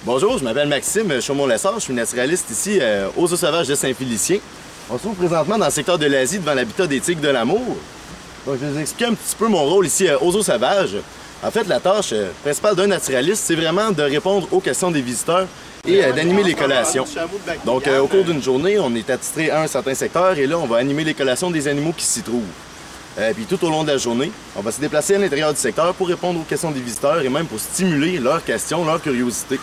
Bonjour, je m'appelle Maxime Chaumont-Lessard, je suis naturaliste ici aux Eaux sauvages de Saint-Félicien. On se trouve présentement dans le secteur de l'Asie devant l'habitat des tigres de l'amour. Donc, je vais vous expliquer un petit peu mon rôle ici aux Eaux sauvages. En fait, la tâche principale d'un naturaliste, c'est vraiment de répondre aux questions des visiteurs et d'animer les collations. Donc, au cours d'une journée, on est attitré à un certain secteur et là, on va animer les collations des animaux qui s'y trouvent. Puis tout au long de la journée, on va se déplacer à l'intérieur du secteur pour répondre aux questions des visiteurs et même pour stimuler leurs questions, leur curiosité.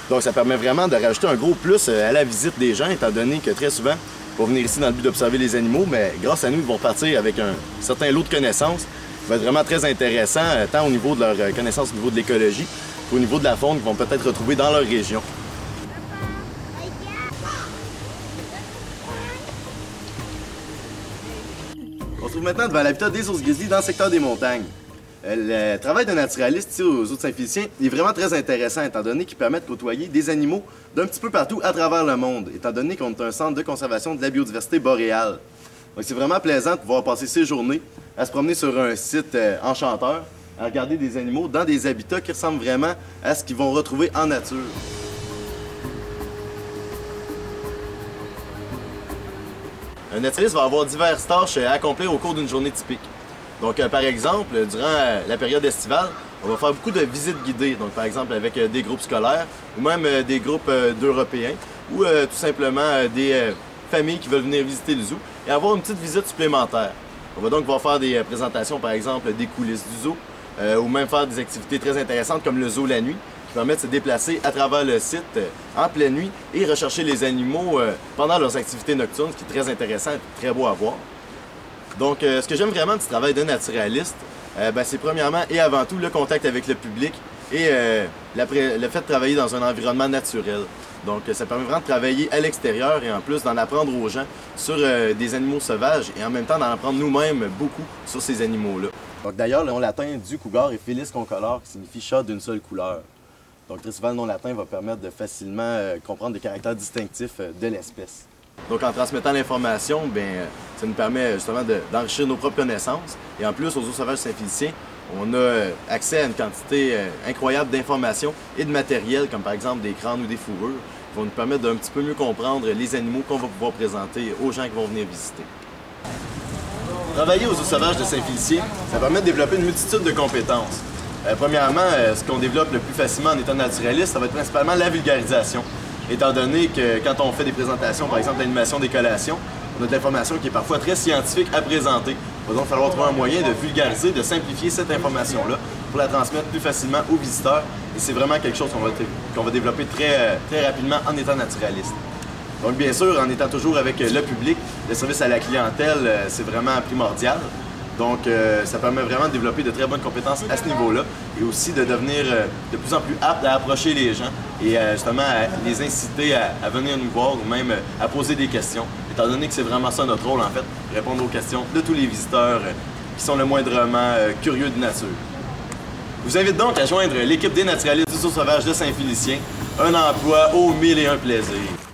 Donc, ça permet vraiment de rajouter un gros plus à la visite des gens, étant donné que très souvent, ils vont venir ici dans le but d'observer les animaux, mais grâce à nous, ils vont partir avec un certain lot de connaissances qui va être vraiment très intéressant, tant au niveau de leur connaissance au niveau de l'écologie qu'au niveau de la faune qu'ils vont peut-être retrouver dans leur région. On se trouve maintenant devant l'habitat des ours grizzlies dans le secteur des montagnes. Le travail d'un naturaliste ici aux Eaux de Saint-Félicien est vraiment très intéressant étant donné qu'il permet de côtoyer des animaux d'un petit peu partout à travers le monde, étant donné qu'on est un centre de conservation de la biodiversité boréale. Donc c'est vraiment plaisant de pouvoir passer ses journées à se promener sur un site enchanteur, à regarder des animaux dans des habitats qui ressemblent vraiment à ce qu'ils vont retrouver en nature. Un naturaliste va avoir diverses tâches à accomplir au cours d'une journée typique. Donc, par exemple, durant la période estivale, on va faire beaucoup de visites guidées, donc par exemple avec des groupes scolaires ou même des groupes d'Européens ou tout simplement des familles qui veulent venir visiter le zoo et avoir une petite visite supplémentaire. On va donc pouvoir faire des présentations, par exemple, des coulisses du zoo ou même faire des activités très intéressantes comme le zoo la nuit qui permettent de se déplacer à travers le site en pleine nuit et rechercher les animaux pendant leurs activités nocturnes, ce qui est très intéressant et très beau à voir. Donc, ce que j'aime vraiment du travail d'un naturaliste, c'est premièrement et avant tout le contact avec le public et le fait de travailler dans un environnement naturel. Donc, ça permet vraiment de travailler à l'extérieur et en plus d'en apprendre aux gens sur des animaux sauvages et en même temps d'en apprendre nous-mêmes beaucoup sur ces animaux-là. Donc, d'ailleurs, le nom latin du cougar est Felis concolor, qui signifie chat d'une seule couleur. Donc, très souvent, le nom latin va permettre de facilement comprendre des caractères distinctifs de l'espèce. Donc, en transmettant l'information, ça nous permet justement d'enrichir nos propres connaissances. Et en plus, aux Eaux sauvages Saint-Félicien, on a accès à une quantité incroyable d'informations et de matériel, comme par exemple des crânes ou des fourrures, qui vont nous permettre d'un petit peu mieux comprendre les animaux qu'on va pouvoir présenter aux gens qui vont venir visiter. Travailler aux Eaux sauvages de Saint-Félicien, ça permet de développer une multitude de compétences. Premièrement, ce qu'on développe le plus facilement en étant naturaliste, ça va être principalement la vulgarisation. Étant donné que quand on fait des présentations, par exemple l'animation des collations, on a de l'information qui est parfois très scientifique à présenter. Il va donc falloir trouver un moyen de vulgariser, de simplifier cette information-là pour la transmettre plus facilement aux visiteurs. Et c'est vraiment quelque chose qu'on va développer très rapidement en étant naturaliste. Donc bien sûr, en étant toujours avec le public, le service à la clientèle, c'est vraiment primordial. Donc, ça permet vraiment de développer de très bonnes compétences à ce niveau-là et aussi de devenir de plus en plus apte à approcher les gens et justement à les inciter à venir nous voir ou même à poser des questions, étant donné que c'est vraiment ça notre rôle en fait, répondre aux questions de tous les visiteurs qui sont le moindrement curieux de nature. Je vous invite donc à joindre l'équipe des naturalistes du Zoo sauvage de Saint-Félicien, un emploi aux mille et un plaisirs.